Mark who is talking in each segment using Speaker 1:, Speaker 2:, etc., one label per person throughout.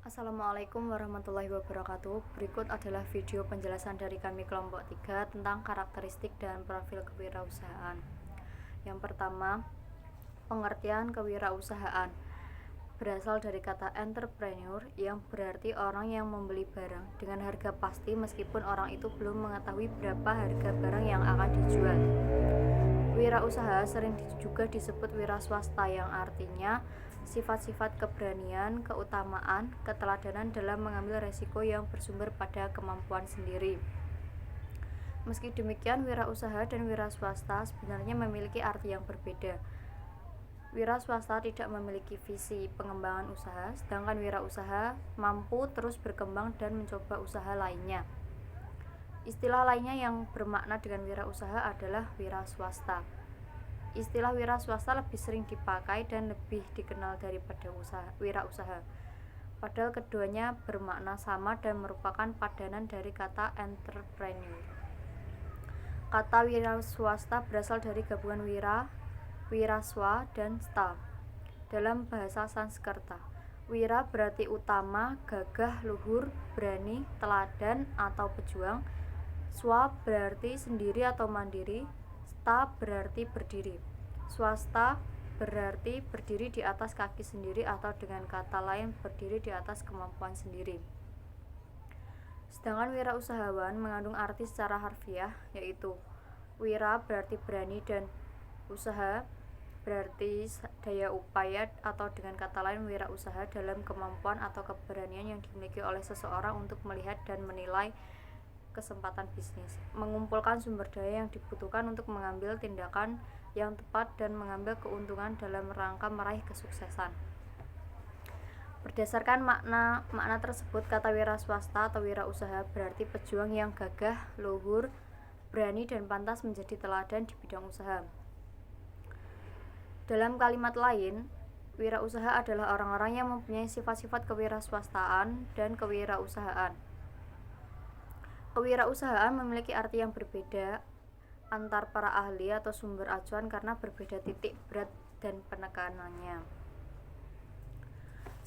Speaker 1: Assalamualaikum warahmatullahi wabarakatuh. Berikut adalah video penjelasan dari kami kelompok 3 tentang karakteristik dan profil kewirausahaan. Yang pertama, pengertian kewirausahaan berasal dari kata entrepreneur yang berarti orang yang membeli barang dengan harga pasti meskipun orang itu belum mengetahui berapa harga barang yang akan dijual. Wirausaha sering juga disebut wira swasta yang artinya sifat-sifat keberanian, keutamaan, keteladanan dalam mengambil resiko yang bersumber pada kemampuan sendiri. Meski demikian, wirausaha dan wira swasta sebenarnya memiliki arti yang berbeda. Wira swasta tidak memiliki visi pengembangan usaha, sedangkan wirausaha mampu terus berkembang dan mencoba usaha lainnya. Istilah lainnya yang bermakna dengan wirausaha adalah wira swasta. Istilah wira swasta lebih sering dipakai dan lebih dikenal daripada wirausaha. Padahal keduanya bermakna sama dan merupakan padanan dari kata entrepreneur. Kata wira swasta berasal dari gabungan wira, wiraswa, dan sta. Dalam bahasa Sanskerta, wira berarti utama, gagah, luhur, berani, teladan, atau pejuang. Swa berarti sendiri atau mandiri. Sta berarti berdiri. Swasta berarti berdiri di atas kaki sendiri atau dengan kata lain berdiri di atas kemampuan sendiri. Sedangkan wirausahawan mengandung arti secara harfiah, yaitu wira berarti berani dan usaha berarti daya upaya atau dengan kata lain wirausaha dalam kemampuan atau keberanian yang dimiliki oleh seseorang untuk melihat dan menilai kesempatan bisnis, mengumpulkan sumber daya yang dibutuhkan untuk mengambil tindakan yang tepat dan mengambil keuntungan dalam rangka meraih kesuksesan. Berdasarkan makna tersebut, kata wira swasta atau wirausaha berarti pejuang yang gagah, luhur, berani dan pantas menjadi teladan di bidang usaha. Dalam kalimat lain, wirausaha adalah orang-orang yang mempunyai sifat-sifat kewiraswastaan dan kewirausahaan. Kewirausahaan memiliki arti yang berbeda antar para ahli atau sumber acuan karena berbeda titik berat dan penekanannya.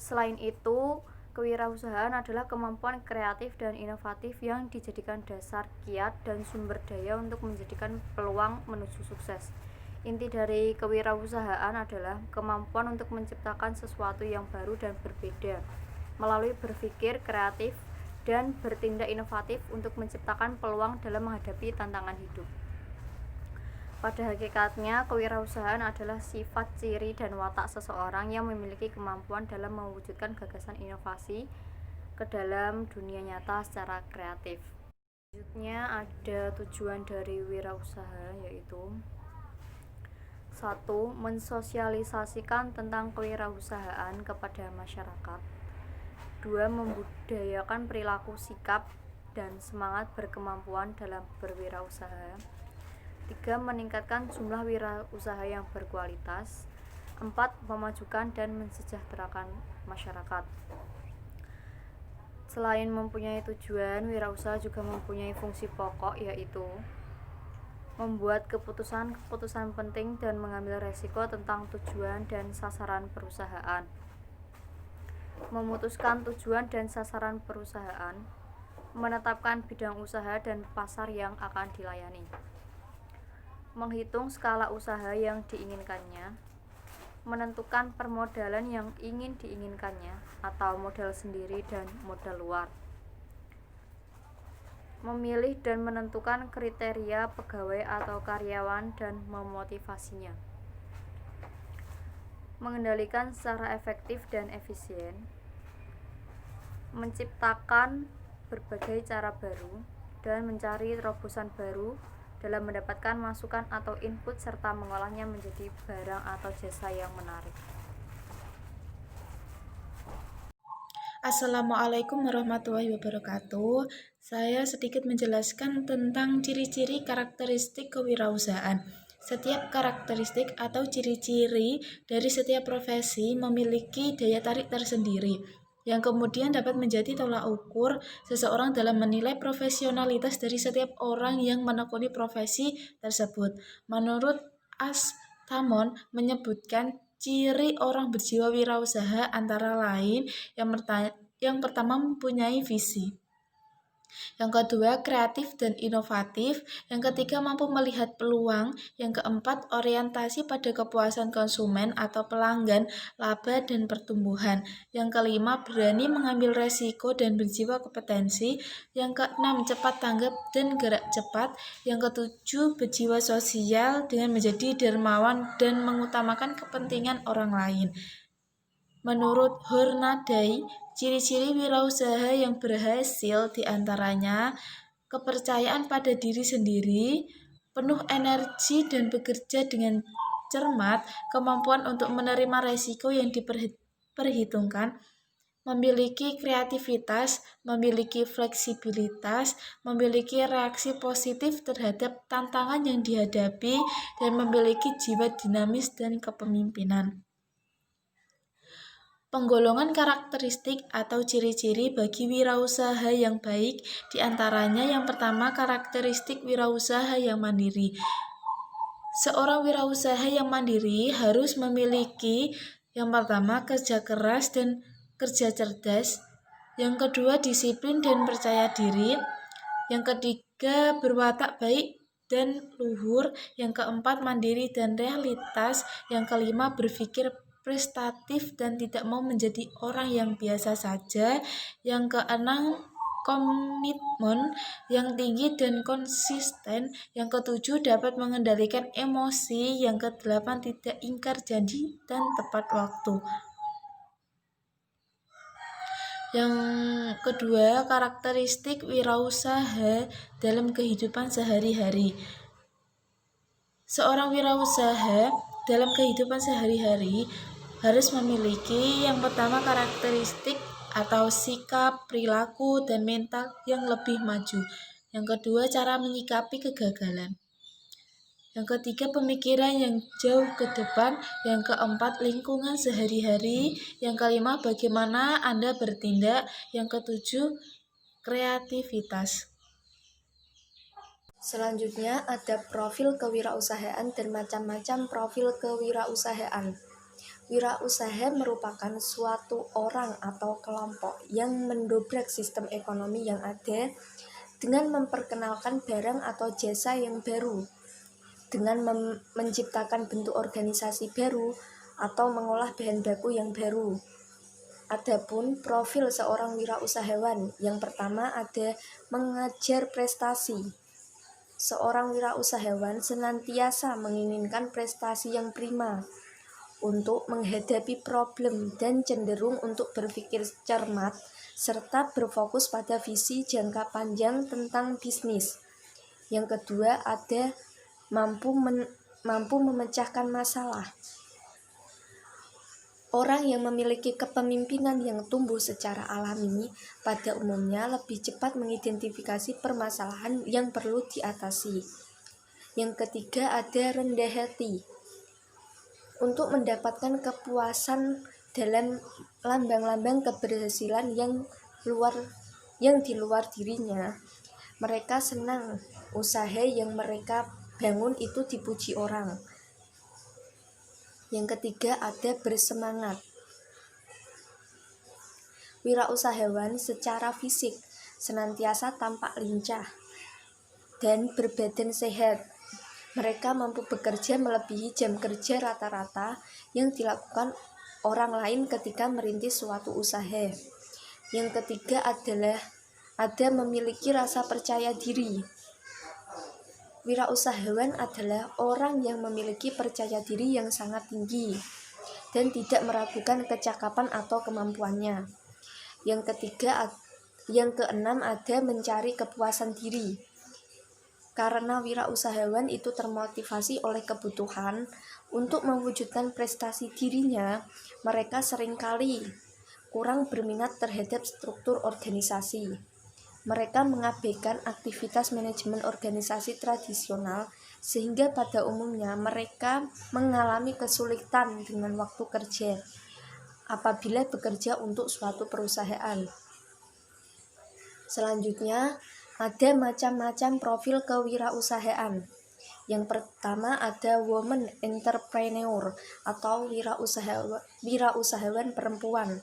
Speaker 1: Selain itu, kewirausahaan adalah kemampuan kreatif dan inovatif yang dijadikan dasar kiat dan sumber daya untuk menjadikan peluang menuju sukses. Inti dari kewirausahaan adalah kemampuan untuk menciptakan sesuatu yang baru dan berbeda melalui berpikir kreatif dan bertindak inovatif untuk menciptakan peluang dalam menghadapi tantangan hidup. Pada hakikatnya, kewirausahaan adalah sifat, ciri, dan watak seseorang yang memiliki kemampuan dalam mewujudkan gagasan inovasi ke dalam dunia nyata secara kreatif. Selanjutnya ada tujuan dari wirausaha, yaitu 1. Mensosialisasikan tentang kewirausahaan kepada masyarakat. 2. Membudayakan perilaku, sikap, dan semangat berkemampuan dalam berwirausaha. 3. Meningkatkan jumlah wirausaha yang berkualitas. 4. Memajukan dan mensejahterakan masyarakat. Selain mempunyai tujuan, wirausaha juga mempunyai fungsi pokok, yaitu membuat keputusan-keputusan penting dan mengambil resiko tentang tujuan dan sasaran perusahaan. Memutuskan tujuan dan sasaran perusahaan, menetapkan bidang usaha dan pasar yang akan dilayani, menghitung skala usaha yang diinginkannya, menentukan permodalan yang ingin diinginkannya atau modal sendiri dan modal luar, memilih dan menentukan kriteria pegawai atau karyawan dan memotivasinya, mengendalikan secara efektif dan efisien, menciptakan berbagai cara baru, dan mencari terobosan baru dalam mendapatkan masukan atau input serta mengolahnya menjadi barang atau jasa yang menarik.
Speaker 2: Assalamualaikum warahmatullahi wabarakatuh. Saya sedikit menjelaskan tentang ciri-ciri karakteristik kewirausahaan. Setiap karakteristik atau ciri-ciri dari setiap profesi memiliki daya tarik tersendiri, yang kemudian dapat menjadi tolak ukur seseorang dalam menilai profesionalitas dari setiap orang yang menekuni profesi tersebut. Menurut Tamon menyebutkan ciri orang berjiwa wirausaha antara lain yang yang pertama mempunyai visi. Yang kedua, kreatif dan inovatif. Yang ketiga, mampu melihat peluang. Yang keempat, orientasi pada kepuasan konsumen atau pelanggan, laba, dan pertumbuhan. Yang kelima, berani mengambil resiko dan berjiwa kompetensi. Yang keenam, cepat tanggap dan gerak cepat. Yang ketujuh, berjiwa sosial dengan menjadi dermawan dan mengutamakan kepentingan orang lain. Menurut Hornaday, ciri-ciri wirausaha yang berhasil diantaranya kepercayaan pada diri sendiri, penuh energi dan bekerja dengan cermat, kemampuan untuk menerima resiko yang diperhitungkan, memiliki kreativitas, memiliki fleksibilitas, memiliki reaksi positif terhadap tantangan yang dihadapi, dan memiliki jiwa dinamis dan kepemimpinan. Penggolongan karakteristik atau ciri-ciri bagi wirausaha yang baik diantaranya yang pertama karakteristik wirausaha yang mandiri. Seorang wirausaha yang mandiri harus memiliki yang pertama kerja keras dan kerja cerdas, yang kedua disiplin dan percaya diri, yang ketiga berwatak baik dan luhur, yang keempat mandiri dan realitas, yang kelima berpikir prestatif dan tidak mau menjadi orang yang biasa saja, yang keenam komitmen yang tinggi dan konsisten, yang ketujuh dapat mengendalikan emosi, yang kedelapan tidak ingkar janji dan tepat waktu. Yang kedua, karakteristik wirausaha dalam kehidupan sehari-hari. Seorang wirausaha dalam kehidupan sehari-hari harus memiliki yang pertama karakteristik atau sikap, perilaku, dan mental yang lebih maju. Yang kedua, cara menyikapi kegagalan. Yang ketiga, pemikiran yang jauh ke depan. Yang keempat, lingkungan sehari-hari. Yang kelima, bagaimana Anda bertindak. Yang ketujuh, kreativitas.
Speaker 1: Selanjutnya ada profil kewirausahaan dan macam-macam profil kewirausahaan. Wirausaha merupakan suatu orang atau kelompok yang mendobrak sistem ekonomi yang ada dengan memperkenalkan barang atau jasa yang baru, dengan menciptakan bentuk organisasi baru atau mengolah bahan baku yang baru. Adapun profil seorang wirausahawan, yang pertama ada mengejar prestasi. Seorang wirausahawan senantiasa menginginkan prestasi yang prima untuk menghadapi problem dan cenderung untuk berpikir cermat serta berfokus pada visi jangka panjang tentang bisnis. Yang kedua ada mampu memecahkan masalah. Orang yang memiliki kepemimpinan yang tumbuh secara alami pada umumnya lebih cepat mengidentifikasi permasalahan yang perlu diatasi. Yang ketiga ada rendah hati. Untuk mendapatkan kepuasan dalam lambang-lambang keberhasilan yang di luar dirinya, mereka senang usaha yang mereka bangun itu dipuji orang. Yang ketiga ada bersemangat. Wirausahawan secara fisik senantiasa tampak lincah dan berbadan sehat. Mereka mampu bekerja melebihi jam kerja rata-rata yang dilakukan orang lain ketika merintis suatu usaha. Yang ketiga adalah ada memiliki rasa percaya diri. Wirausahawan adalah orang yang memiliki percaya diri yang sangat tinggi dan tidak meragukan kecakapan atau kemampuannya. Yang keenam ada mencari kepuasan diri. Karena wirausahawan itu termotivasi oleh kebutuhan untuk mewujudkan prestasi dirinya, mereka seringkali kurang berminat terhadap struktur organisasi. Mereka mengabaikan aktivitas manajemen organisasi tradisional, sehingga pada umumnya mereka mengalami kesulitan dengan waktu kerja apabila bekerja untuk suatu perusahaan. Selanjutnya, ada macam-macam profil kewirausahaan. Yang pertama ada woman entrepreneur atau wirausahawan perempuan.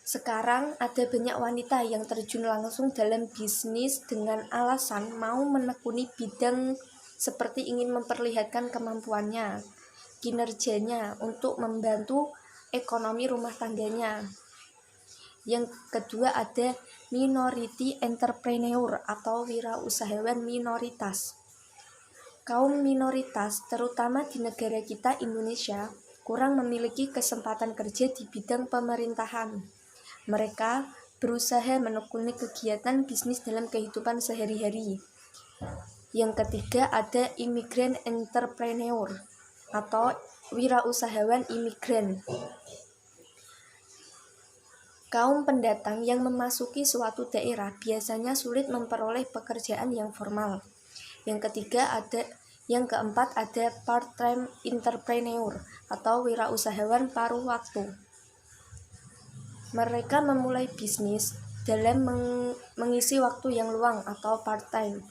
Speaker 3: Sekarang ada banyak wanita yang terjun langsung dalam bisnis dengan alasan mau menekuni bidang seperti ingin memperlihatkan kemampuannya, kinerjanya untuk membantu ekonomi rumah tangganya. Yang kedua ada minority entrepreneur atau wirausahawan minoritas. Kaum minoritas, terutama di negara kita Indonesia, kurang memiliki kesempatan kerja di bidang pemerintahan. Mereka berusaha menekuni kegiatan bisnis dalam kehidupan sehari-hari. Yang ketiga ada immigrant entrepreneur atau wirausahawan imigran. Kaum pendatang yang memasuki suatu daerah biasanya sulit memperoleh pekerjaan yang formal. Yang keempat ada part-time entrepreneur atau wirausahawan paruh waktu. Mereka memulai bisnis dalam mengisi waktu yang luang atau part-time.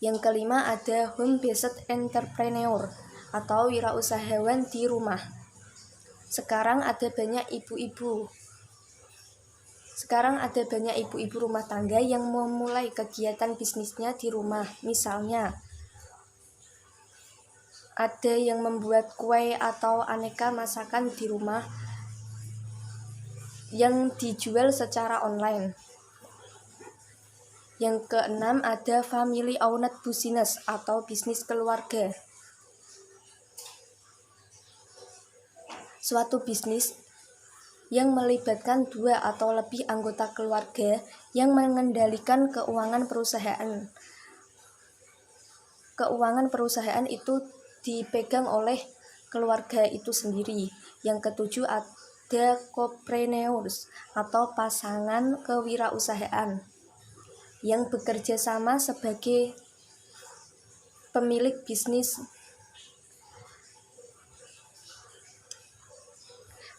Speaker 3: Yang kelima ada home-based entrepreneur atau wirausahawan di rumah. Sekarang ada banyak ibu-ibu rumah tangga yang memulai kegiatan bisnisnya di rumah. Misalnya, ada yang membuat kue atau aneka masakan di rumah yang dijual secara online. Yang keenam ada family owned business atau bisnis keluarga. Suatu bisnis yang melibatkan 2 atau lebih anggota keluarga yang mengendalikan keuangan perusahaan. Keuangan perusahaan itu dipegang oleh keluarga itu sendiri. Yang ketujuh ada co-preneurs atau pasangan kewirausahaan yang bekerja sama sebagai pemilik bisnis.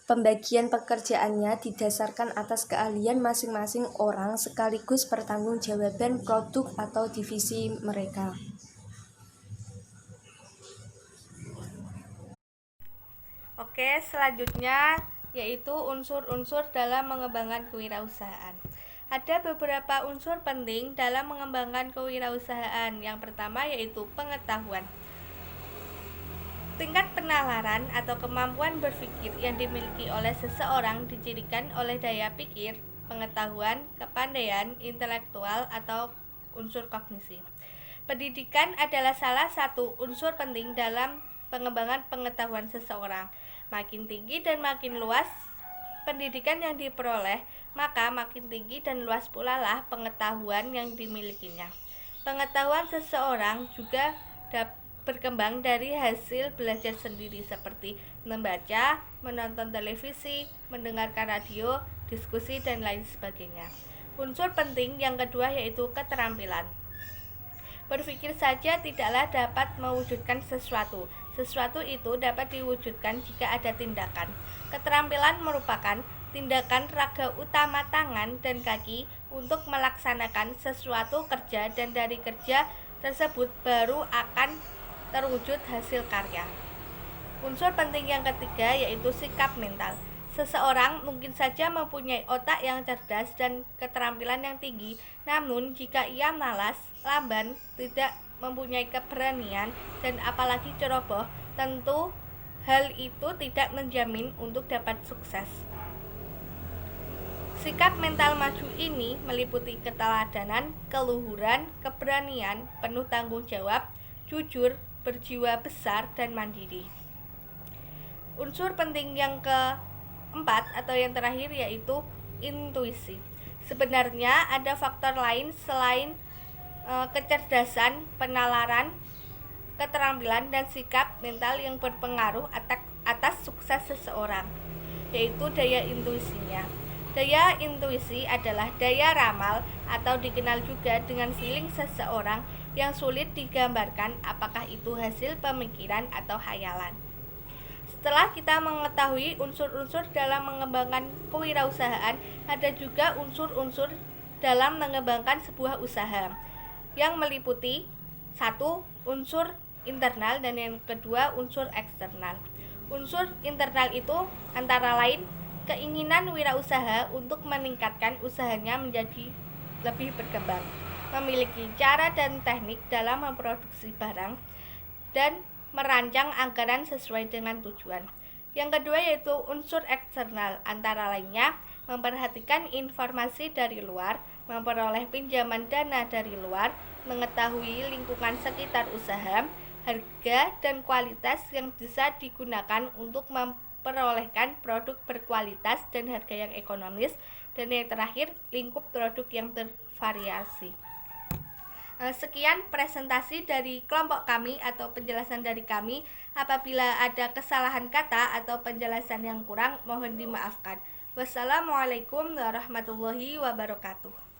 Speaker 3: Pembagian pekerjaannya didasarkan atas keahlian masing-masing orang sekaligus pertanggungjawaban produk atau divisi mereka.
Speaker 4: Oke, selanjutnya yaitu unsur-unsur dalam mengembangkan kewirausahaan. Ada beberapa unsur penting dalam mengembangkan kewirausahaan. Yang pertama yaitu pengetahuan. Tingkat penalaran atau kemampuan berpikir yang dimiliki oleh seseorang dicirikan oleh daya pikir, pengetahuan, kepandaian, intelektual, atau unsur kognisi. Pendidikan adalah salah satu unsur penting dalam pengembangan pengetahuan seseorang. Makin tinggi dan makin luas pendidikan yang diperoleh, maka makin tinggi dan luas pula lah pengetahuan yang dimilikinya. Pengetahuan seseorang juga dapat berkembang dari hasil belajar sendiri seperti membaca, menonton televisi, mendengarkan radio, diskusi, dan lain sebagainya. Unsur penting yang kedua yaitu keterampilan. Berpikir saja tidaklah dapat mewujudkan sesuatu. Sesuatu itu dapat diwujudkan jika ada tindakan. Keterampilan merupakan tindakan raga utama tangan dan kaki untuk melaksanakan sesuatu kerja, dan dari kerja tersebut baru akan terwujud hasil karya. Unsur penting yang ketiga yaitu sikap mental. Seseorang mungkin saja mempunyai otak yang cerdas dan keterampilan yang tinggi, namun jika ia malas, lamban, tidak mempunyai keberanian, dan apalagi ceroboh, tentu hal itu tidak menjamin untuk dapat sukses. Sikap mental maju ini meliputi keteladanan, keluhuran, keberanian, penuh tanggung jawab, jujur, berjiwa besar, dan mandiri. Unsur penting yang keempat atau yang terakhir yaitu intuisi. Sebenarnya ada faktor lain selain kecerdasan, penalaran, keterampilan, dan sikap mental yang berpengaruh atas sukses seseorang, yaitu daya intuisinya. Daya intuisi adalah daya ramal atau dikenal juga dengan feeling seseorang yang sulit digambarkan apakah itu hasil pemikiran atau khayalan. Setelah kita mengetahui unsur-unsur dalam mengembangkan kewirausahaan, ada juga unsur-unsur dalam mengembangkan sebuah usaha yang meliputi satu, unsur internal, dan yang kedua unsur eksternal. Unsur internal itu antara lain Keinginan wirausaha untuk meningkatkan usahanya menjadi lebih berkembang, memiliki cara dan teknik dalam memproduksi barang, dan merancang anggaran sesuai dengan tujuan. Yang kedua yaitu unsur eksternal, antara lainnya memperhatikan informasi dari luar, memperoleh pinjaman dana dari luar, mengetahui lingkungan sekitar usaha, harga dan kualitas yang bisa digunakan untuk memperolehkan produk berkualitas dan harga yang ekonomis, dan yang terakhir lingkup produk yang bervariasi. Sekian presentasi dari kelompok kami atau penjelasan dari kami. Apabila ada kesalahan kata atau penjelasan yang kurang, mohon dimaafkan. Wassalamualaikum warahmatullahi wabarakatuh.